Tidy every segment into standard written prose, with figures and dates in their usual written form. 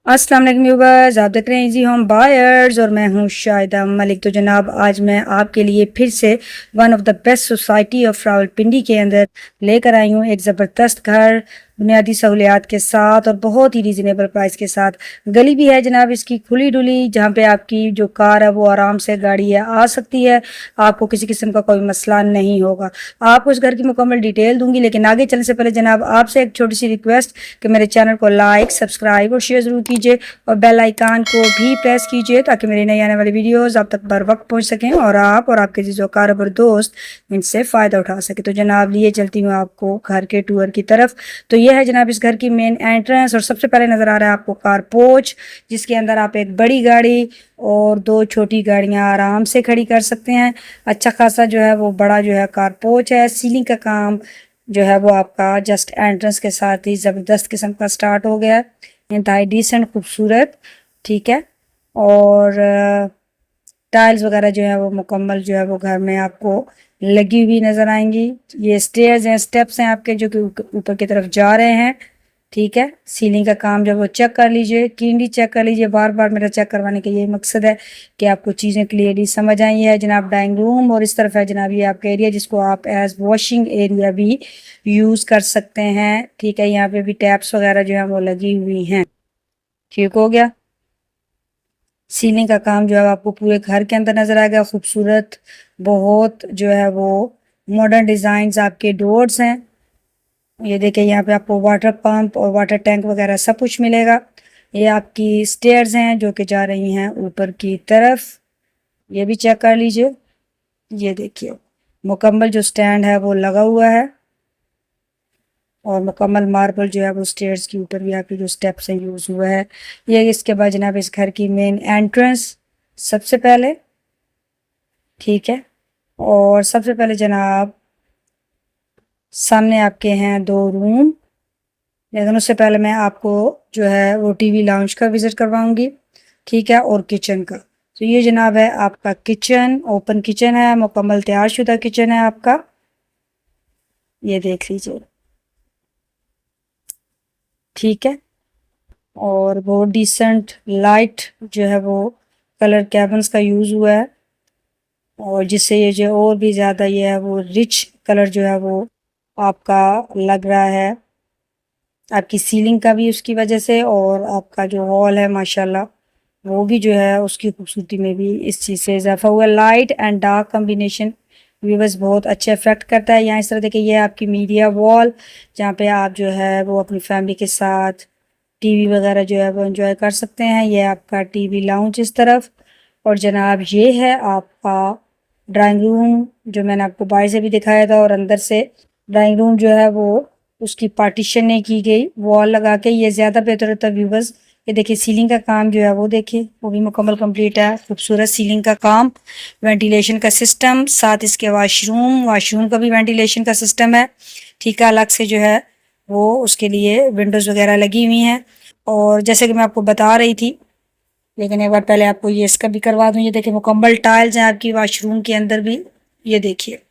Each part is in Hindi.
अस्सलाम वालेकुम व्यूअर्स, आप देख रहे हैं इजी होम बायर्स और मैं हूं शाहिदा मलिक। तो जनाब आज मैं आपके लिए फिर से one of the best society of Rawalpindi के अंदर लेकर आई हूं एक ज़बरदस्त घर बुनियादी सहूलियात के साथ और बहुत ही रीज़नेबल प्राइस के साथ। गली भी है जनाब इसकी खुली डुली, जहाँ पे आपकी जो कार है वो आराम से गाड़ी है आ सकती है, आपको किसी किस्म का कोई मसला नहीं होगा। आपको इस घर की मुकम्मल डिटेल दूंगी, लेकिन आगे चलने से पहले जनाब आपसे एक छोटी सी रिक्वेस्ट कि मेरे चैनल को लाइक, सब्सक्राइब और शेयर ज़रूर कीजिए और बेल आइकान को भी प्रेस कीजिए ताकि मेरी नई आने वाली वीडियोस आप तक बर वक्त पहुंच सकें और आप और आपके जो कारोबार दोस्त इनसे फ़ायदा उठा सके। तो जनाब लिए चलती हूँ आपको घर के टूर की तरफ। तो यह है जनाब इस घर की मेन एंट्रेंस और सबसे पहले नज़र आ रहा है आपको कार पोर्च, जिसके अंदर आप एक बड़ी गाड़ी और दो छोटी गाड़ियां आराम से खड़ी कर सकते हैं। अच्छा खासा जो है वो बड़ा जो है कार पोर्च है। सीलिंग का काम जो है वो आपका जस्ट एंट्रेंस के साथ ही ज़बरदस्त किस्म का स्टार्ट हो गया है, इंतहाई डिसेंट खूबसूरत। ठीक है, और टाइल्स वगैरह जो है वो मुकम्मल जो है वो घर में आपको लगी हुई नज़र आएंगी। ये स्टेयर्स हैं, स्टेप्स हैं आपके जो कि ऊपर की तरफ जा रहे हैं। ठीक है, सीलिंग का काम जब वो चेक कर लीजिए, क्लीनली चेक कर लीजिए। बार बार मेरा चेक करवाने का यही मकसद है कि आपको चीज़ें क्लियरली समझ आई। है जनाब डाइनिंग रूम और इस तरफ है जनाब ये आपका एरिया जिसको आप एज वॉशिंग एरिया भी यूज़ कर सकते हैं। ठीक है, यहाँ पे भी टैप्स वगैरह जो है वो लगी हुई हैं। ठीक हो गया। सीलिंग का काम जो है आपको पूरे घर के अंदर नजर आएगा, खूबसूरत बहुत जो है वो मॉडर्न डिजाइन आपके डोर्स हैं। ये देखिए यहाँ पे आपको वाटर पंप और वाटर टैंक वगैरह सब कुछ मिलेगा। ये आपकी स्टेयर्स हैं जो कि जा रही हैं ऊपर की तरफ, ये भी चेक कर लीजिए। ये देखिए मुकम्मल जो स्टैंड है वो लगा हुआ है और मुकम्मल मार्बल जो है वो स्टेयर्स के ऊपर भी आपकी जो स्टेप्स हैं यूज़ हुआ है। ये इसके बाद जनाब इस घर की मेन एंट्रेंस सबसे पहले। ठीक है, और सबसे पहले जनाब सामने आपके हैं दो रूम, लेकिन उससे पहले मैं आपको जो है वो टीवी लाउंज का विजिट करवाऊंगी। ठीक है, और किचन का। तो ये जनाब है आपका किचन, ओपन किचन है, मुकम्मल तैयारशुदा किचन है आपका। ये देख लीजिए। ठीक है, और बहुत डिसेंट लाइट जो है वो कलर कैबिन्स का यूज़ हुआ है और जिससे ये जो और भी ज़्यादा ये है वो रिच कलर जो है वो आपका लग रहा है, आपकी सीलिंग का भी उसकी वजह से, और आपका जो हॉल है माशाल्लाह वो भी जो है उसकी खूबसूरती में भी इस चीज़ से इजाफा हुआ। Light and dark combination viewers बहुत अच्छे इफेक्ट करता है। यहाँ इस तरह देखिए ये आपकी मीडिया वॉल, जहाँ पे आप जो है वो अपनी फैमिली के साथ टीवी वगैरह जो है वो एंजॉय कर सकते हैं। ये आपका टीवी लाउंज इस तरफ, और जनाब ये है आपका ड्राइंग रूम जो मैंने आपको बाहर से भी दिखाया था, और अंदर से ड्राइंग रूम जो है वो उसकी पार्टीशन नहीं की गई वॉल लगा के, ये ज़्यादा बेहतर होता है व्यूवर्स। ये देखिए सीलिंग का काम जो है वो देखिए वो भी मुकम्मल कंप्लीट है, खूबसूरत सीलिंग का काम, वेंटिलेशन का सिस्टम, साथ इसके वॉशरूम का भी वेंटिलेशन का सिस्टम है। ठीक है, अलग से जो है वो उसके लिए विंडोज़ वगैरह लगी हुई हैं। और जैसे कि मैं आपको बता रही थी, लेकिन एक बार पहले आपको ये इसका भी करवा दूँ। ये देखिए मुकम्मल टाइल्स हैं आपकी वॉशरूम के अंदर भी। ये देखिए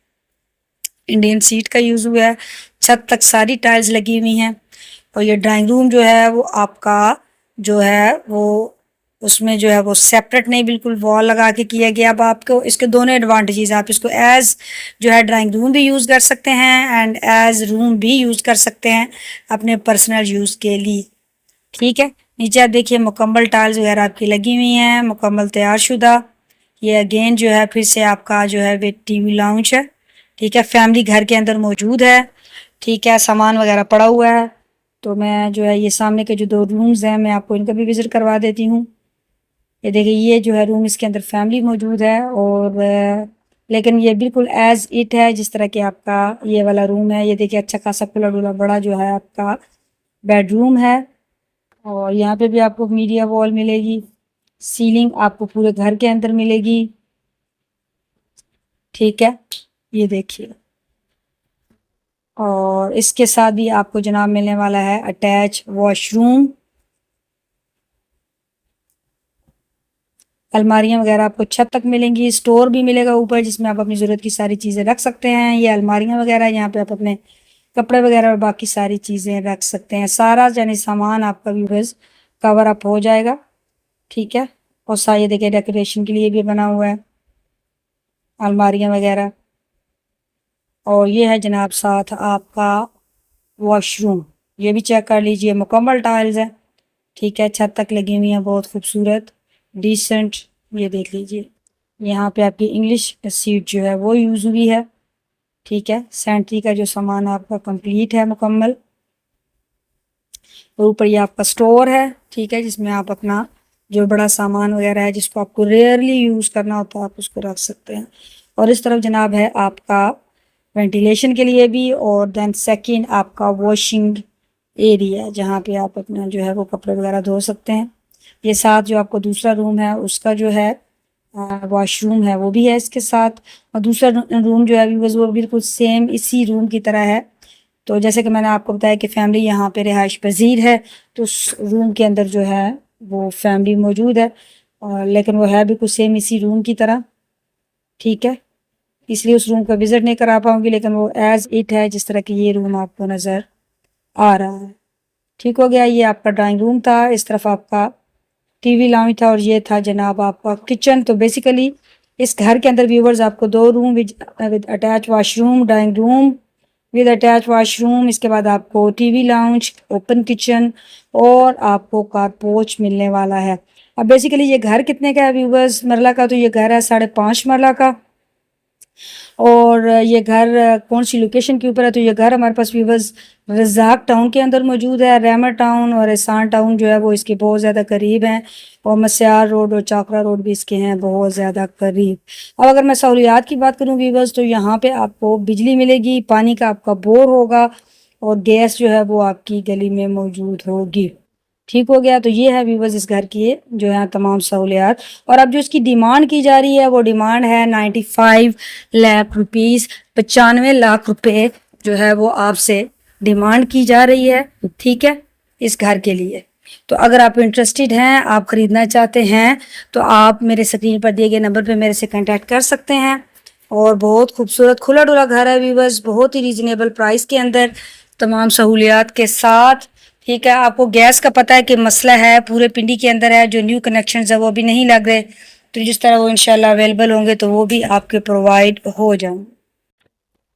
इंडियन सीट का यूज़ हुआ है, छत तक सारी टाइल्स लगी हुई हैं। और ये ड्राइंग रूम जो है वो आपका जो है वो उसमें जो है वो सेपरेट नहीं, बिल्कुल वॉल लगा के किया गया। अब आपको इसके दोनों एडवांटेजेस, आप इसको एज जो है ड्राइंग रूम भी यूज़ कर सकते हैं एंड एज रूम भी यूज़ कर सकते हैं अपने पर्सनल यूज़ के लिए। ठीक है, नीचे आप देखिए मुकम्मल टाइल्स वगैरह आपकी लगी हुई हैं, मुकम्मल तैयारशुदा। ये अगेन जो है फिर से आपका जो है वे टीवी लाउंज है। ठीक है, फैमिली घर के अंदर मौजूद है। ठीक है, सामान वगैरह पड़ा हुआ है। तो मैं जो है ये सामने के जो दो रूम्स हैं मैं आपको इनका भी विजिट करवा देती हूँ। ये देखिए ये जो है रूम, इसके अंदर फैमिली मौजूद है, और लेकिन ये बिल्कुल एज इट है जिस तरह के आपका ये वाला रूम है। ये देखिए अच्छा खासा खुला डुला बड़ा जो है आपका बेडरूम है, और यहाँ पे भी आपको मीडिया वॉल मिलेगी। सीलिंग आपको पूरे घर के अंदर मिलेगी। ठीक है, ये देखिए, और इसके साथ भी आपको जनाब मिलने वाला है अटैच वॉशरूम। अलमारियां वगैरह आपको छत तक मिलेंगी, स्टोर भी मिलेगा ऊपर जिसमें आप अपनी ज़रूरत की सारी चीज़ें रख सकते हैं। ये अलमारियां वगैरह यहाँ पे आप अपने कपड़े वगैरह और बाकी सारी चीज़ें रख सकते हैं। सारा यानी सामान आपका भी बस कवर अप हो जाएगा, ठीक है। और सारे देखिए डेकोरेशन के लिए भी बना हुआ है, अलमारियां वगैरह। और ये है जनाब साथ आपका वॉशरूम, ये भी चेक कर लीजिए, मुकम्मल टाइल्स है, ठीक है। छत तक लगी हुई है, बहुत खूबसूरत डिसेंट। ये देख लीजिए, यहाँ पे आपकी इंग्लिश सीट जो है वो यूज़ हुई है, ठीक है। सैनिटरी का जो सामान आपका कंप्लीट है मुकम्मल। और ऊपर ये आपका स्टोर है, ठीक है, जिसमें आप अपना जो बड़ा सामान वगैरह है जिसको आपको रेयरली यूज़ करना होता है आप उसको रख सकते हैं। और इस तरफ जनाब है आपका वेंटिलेशन के लिए भी, और देन सेकंड आपका वॉशिंग एरिया जहाँ पे आप अपना जो है वो कपड़े वगैरह धो सकते हैं। ये साथ जो आपको दूसरा रूम है उसका जो है वॉशरूम है वो भी है इसके साथ। और दूसरा रूम जो है अभी बस वो बिल्कुल सेम इसी रूम की तरह है। तो जैसे कि मैंने आपको बताया कि फैमिली यहाँ पे रिहाइश पजीर है, तो उस रूम के अंदर जो है वो फैमिली मौजूद है, और लेकिन वो है भी कुछ सेम इसी रूम की तरह, ठीक है। इसलिए उस रूम का विज़िट नहीं करा पाऊँगी, लेकिन वो एज़ इट है जिस तरह की ये रूम आपको नज़र आ रहा है, ठीक हो गया। ये आपका ड्राइंग रूम था, इस तरफ आपका टीवी लाउंज था, और ये था जनाब आपका किचन। तो बेसिकली इस घर के अंदर व्यूवर्स आपको 2 room with attach washroom, drawing room with attach washroom, इसके बाद आपको टीवी लाउंज, ओपन किचन और आपको कार पोर्च मिलने वाला है। अब बेसिकली ये घर कितने का है व्यूवर्स, मरला का? तो ये घर है 5.5 मरला का। और ये घर कौन सी लोकेशन के ऊपर है? तो ये घर हमारे पास व्यूवर्स रज़ाक टाउन के अंदर मौजूद है। रहमत टाउन और एहसान टाउन जो है वो इसके बहुत ज़्यादा करीब हैं, और मस्यार रोड और चाकरा रोड भी इसके हैं बहुत ज़्यादा करीब। अब अगर मैं सहूलियात की बात करूँ व्यूवर्स, तो यहाँ पे आपको बिजली मिलेगी, पानी का आपका बोर होगा, और गैस जो है वो आपकी गली में मौजूद होगी, ठीक हो गया। तो ये है व्यूवर्स इस घर की जो है तमाम सहूलियात। और अब जो इसकी डिमांड की जा रही है वो डिमांड है 95 लाख रुपीज़, 95 लाख रुपए जो है वो आपसे डिमांड की जा रही है, ठीक है, इस घर के लिए। तो अगर आप इंटरेस्टेड हैं, आप ख़रीदना चाहते हैं, तो आप मेरे स्क्रीन पर दिए गए नंबर पर मेरे से कांटेक्ट कर सकते हैं। और बहुत खूबसूरत खुला डुला घर है व्यूवर्स, बहुत ही रीज़नेबल प्राइस के अंदर, तमाम सहूलियात के साथ, ठीक है। आपको गैस का पता है कि मसला है पूरे पिंडी के अंदर है, जो न्यू कनेक्शंस है वो अभी नहीं लग रहे, तो जिस तरह वो इंशाल्लाह अवेलेबल होंगे तो वो भी आपके प्रोवाइड हो जाएंगे।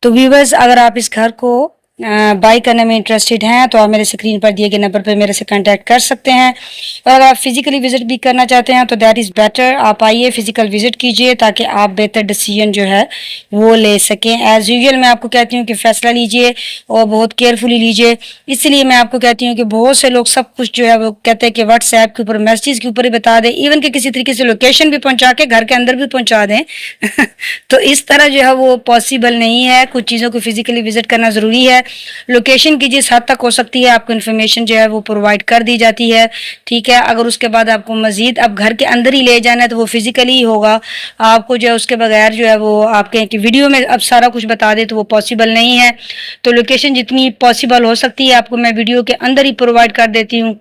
तो व्यूवर्स अगर आप इस घर को बाई करने में इंटरेस्टेड हैं तो आप मेरे स्क्रीन पर दिए गए नंबर पर मेरे से कांटेक्ट कर सकते हैं। और अगर आप फिजिकली विजिट भी करना चाहते हैं तो दैट इज़ बेटर, आप आइए फिजिकल विजिट कीजिए ताकि आप बेहतर डिसीजन जो है वो ले सकें। एज़ यूजुअल मैं आपको कहती हूँ कि फ़ैसला लीजिए और बहुत केयरफुली लीजिए। इसलिए मैं आपको कहती हूँ कि बहुत से लोग सब कुछ जो है वो कहते हैं कि व्हाट्सएप के ऊपर मैसेज के ऊपर ही बता दें, इवन कि किसी तरीके से लोकेशन भी पहुँचा के घर के अंदर भी पहुँचा दें तो इस तरह जो है वो पॉसिबल नहीं है, कुछ चीज़ों को फिजिकली विजिट करना ज़रूरी है। लोकेशन की जिस हद तक हो सकती है आपको इन्फॉर्मेशन जो है वो प्रोवाइड कर दी जाती है, ठीक है। अगर उसके बाद आपको मजीद अब घर के अंदर ही ले जाना है तो वो फिजिकली ही होगा, आपको जो है उसके बगैर जो है वो आपके कि वीडियो में अब सारा कुछ बता दे तो वो पॉसिबल नहीं है। तो लोकेशन जितनी पॉसिबल हो सकती है आपको मैं वीडियो के अंदर ही प्रोवाइड कर देती हूँ,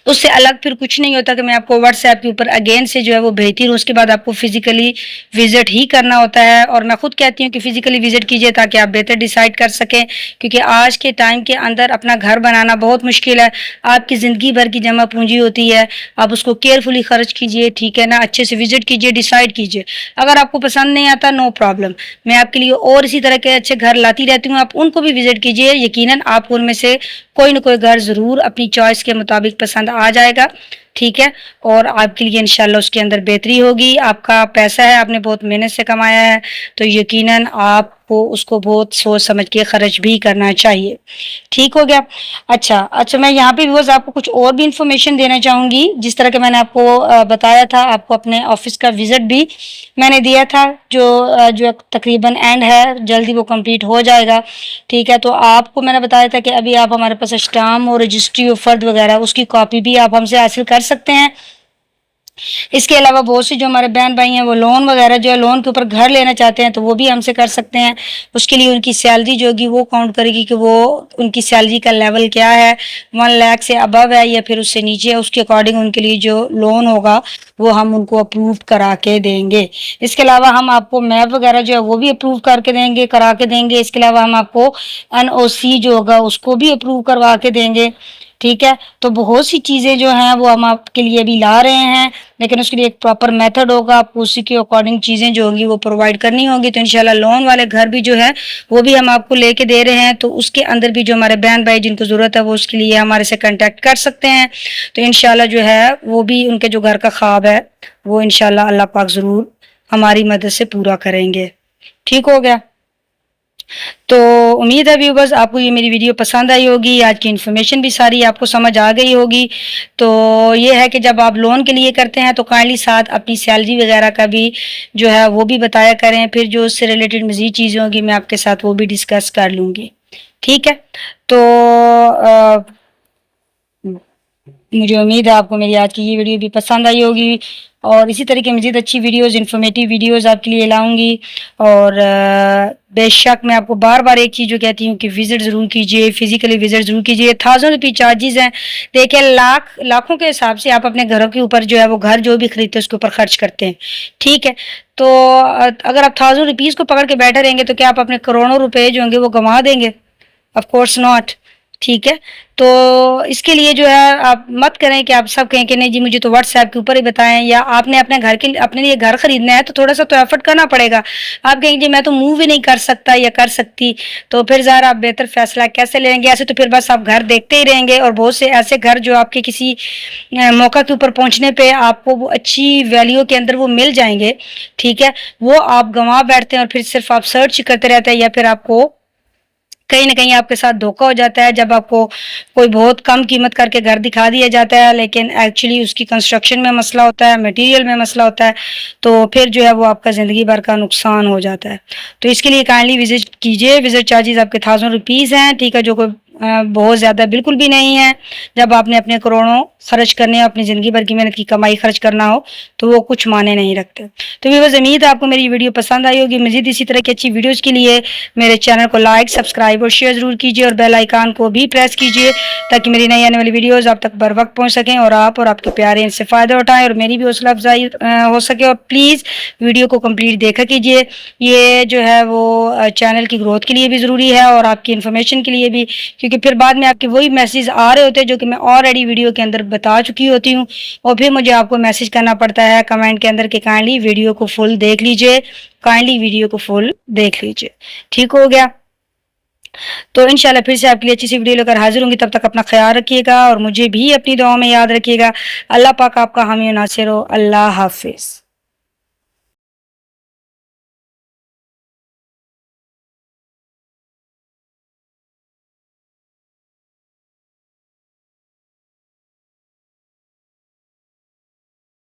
उससे अलग फिर कुछ नहीं होता कि मैं आपको व्हाट्सएप के ऊपर अगेन से जो है वो भेजती हूँ, उसके बाद आपको फिजिकली विजिट ही करना होता है। और मैं खुद कहती हूँ कि फिजिकली विजिट कीजिए ताकि आप बेहतर डिसाइड कर सकें, क्योंकि आज के टाइम के अंदर अपना घर बनाना बहुत मुश्किल है, आपकी ज़िंदगी भर की जमा पूंजी होती है, आप उसको केयरफुली खर्च कीजिए, ठीक है ना, अच्छे से विजिट कीजिए, डिसाइड कीजिए। अगर आपको पसंद नहीं आता नो प्रॉब्लम, मैं आपके लिए और इसी तरह के अच्छे घर लाती रहती हूँ, आप उनको भी विजिट कीजिए, यकीनन आपको उनमें से कोई ना कोई घर ज़रूर अपनी चॉइस के मुताबिक पसंद आ जाएगा, ठीक है। और आपके लिए इंशाल्लाह उसके अंदर बेहतरी होगी। आपका पैसा है, आपने बहुत मेहनत से कमाया है, तो यकीनन आपको उसको बहुत सोच समझ के खर्च भी करना चाहिए, ठीक हो गया। अच्छा मैं यहाँ पे व्यूअर्स आपको कुछ और भी इंफॉर्मेशन देना चाहूँगी। जिस तरह के मैंने आपको बताया था, आपको अपने ऑफिस का विजिट भी मैंने दिया था, जो तकरीबन एंड है, जल्दी वो कंप्लीट हो जाएगा, ठीक है। तो आपको मैंने बताया था कि अभी आप हमारे पास स्टाम्प और रजिस्ट्री ऑफ फर्द वगैरह उसकी कॉपी भी आप हमसे हासिल कर सकते हैं। इसके अलावा बहुत सी जो हमारे बहन भाई हैं वो लोन वगैरह जो है लोन के ऊपर घर लेना चाहते हैं तो वो भी हमसे कर सकते हैं। उसके लिए उनकी सैलरी जो होगी वो काउंट करेगी कि वो उनकी सैलरी का लेवल क्या है, 1 लाख से अबव है या फिर उससे नीचे है, उसके अकॉर्डिंग उनके लिए जो लोन होगा वो हम उनको अप्रूव करा के देंगे। इसके अलावा हम आपको मैप वगैरह जो है वो भी अप्रूव करके देंगे, करा के देंगे। इसके अलावा हम आपको NOC जो होगा उसको भी अप्रूव करवा के देंगे, ठीक है। तो बहुत सी चीज़ें जो हैं वो हम आपके लिए अभी ला रहे हैं, लेकिन उसके लिए एक प्रॉपर मेथड होगा, आपको उसी के अकॉर्डिंग चीज़ें जो होंगी वो प्रोवाइड करनी होगी। तो इंशाल्लाह लोन वाले घर भी जो है वो भी हम आपको लेके दे रहे हैं, तो उसके अंदर भी जो हमारे बहन भाई जिनको ज़रूरत है वो उसके लिए हमारे से कांटेक्ट कर सकते हैं। तो इंशाल्लाह जो है वो भी उनके जो घर का ख्वाब है वो इंशाल्लाह अल्लाह पाक ज़रूर हमारी मदद से पूरा करेंगे। ठीक हो गया। तो उम्मीद है व्यूवर्स आपको ये मेरी वीडियो पसंद आई होगी, आज की इन्फॉर्मेशन भी सारी आपको समझ आ गई होगी। तो ये है कि जब आप लोन के लिए करते हैं तो काइंडली साथ अपनी सैलरी वगैरह का भी जो है वो भी बताया करें, फिर जो उससे रिलेटेड मज़ीद चीज़ें होंगी मैं आपके साथ वो भी डिस्कस कर लूँगी। ठीक है। तो मुझे उम्मीद है आपको मेरी आज की ये वीडियो भी पसंद आई होगी, और इसी तरह की मज़ीद अच्छी वीडियोज़, इन्फॉर्मेटिव वीडियोज़ आपके लिए लाऊंगी। और बेशक मैं आपको बार बार एक चीज़ जो कहती हूँ कि विज़िट ज़रूर कीजिए, फिज़िकली विज़िट ज़रूर कीजिए। 1000 रुपये चार्जेज़ हैं। देखिए लाखों के हिसाब से आप अपने घरों के ऊपर जो है वो घर जो भी खरीदते हैं उसके ऊपर खर्च करते हैं। ठीक है। तो अगर आप 1000 रुपीज़ को पकड़ के बैठे रहेंगे तो क्या आप अपने करोड़ों रुपए जो होंगे वो गंवा देंगे? Of course not. ठीक है। तो इसके लिए जो है आप मत करें कि आप सब कहें कि नहीं जी मुझे तो व्हाट्सएप के ऊपर ही बताएं, या आपने अपने घर के अपने लिए घर खरीदना है तो थोड़ा सा तो एफर्ट करना पड़ेगा। आप कहेंगे जी मैं तो मूव भी नहीं कर सकता या कर सकती, तो फिर ज़रा आप बेहतर फैसला कैसे लेंगे? ऐसे तो फिर बस आप घर देखते ही रहेंगे, और बहुत से ऐसे घर जो आपके किसी मौका के ऊपर पहुंचने पे आपको वो अच्छी वैल्यू के अंदर वो मिल जाएंगे। ठीक है। वो आप गंवा बैठते हैं और फिर सिर्फ आप सर्च करते रहते हैं, या फिर आपको कहीं न कहीं आपके साथ धोखा हो जाता है जब आपको कोई बहुत कम कीमत करके घर दिखा दिया जाता है, लेकिन एक्चुअली उसकी कंस्ट्रक्शन में मसला होता है, मटेरियल में मसला होता है, तो फिर जो है वो आपका ज़िंदगी भर का नुकसान हो जाता है। तो इसके लिए काइंडली विज़िट कीजिए। विज़िट चार्जेज़ आपके 1000 रुपीज़ हैं। ठीक है। जो कोई बहुत ज़्यादा बिल्कुल भी नहीं है। जब आपने अपने करोड़ों खर्च करने, अपनी ज़िंदगी भर की मेहनत की कमाई खर्च करना हो तो वो कुछ मायने नहीं रखते। तो व्यूअर्स उम्मीद है आपको मेरी वीडियो पसंद आई होगी। मज़ीद इसी तरह की अच्छी वीडियोज़ के लिए मेरे चैनल को लाइक, सब्सक्राइब और शेयर ज़रूर कीजिए, और बेल आइकन को भी प्रेस कीजिए ताकि मेरी नई आने वाली वीडियोज़ आप तक बर वक्त पहुँच सकें और आप और आपके प्यारे इनसे फ़ायदा उठाएँ और मेरी भी हौसला अफजाई हो सके। और प्लीज़ वीडियो को कंप्लीट देखा कीजिए। ये जो है वो चैनल की ग्रोथ के लिए भी ज़रूरी है और आपकी इन्फॉर्मेशन के लिए भी, क्योंकि फिर बाद में आपके वही मैसेज आ रहे होते हैं जो कि मैं ऑलरेडी वीडियो के अंदर बता चुकी होती हूँ, और फिर मुझे आपको मैसेज करना पड़ता है कमेंट के अंदर कि काइंडली वीडियो को फुल देख लीजिए, काइंडली वीडियो को फुल देख लीजिए। ठीक हो गया। तो इंशाल्लाह फिर से आपके लिए अच्छी सी वीडियो लेकर हाजिर होंगी। तब तक अपना ख्याल रखिएगा और मुझे भी अपनी दुआओं में याद रखिएगा। अल्लाह पाक आपका हामी नासिर हो। अल्लाह हाफिज़।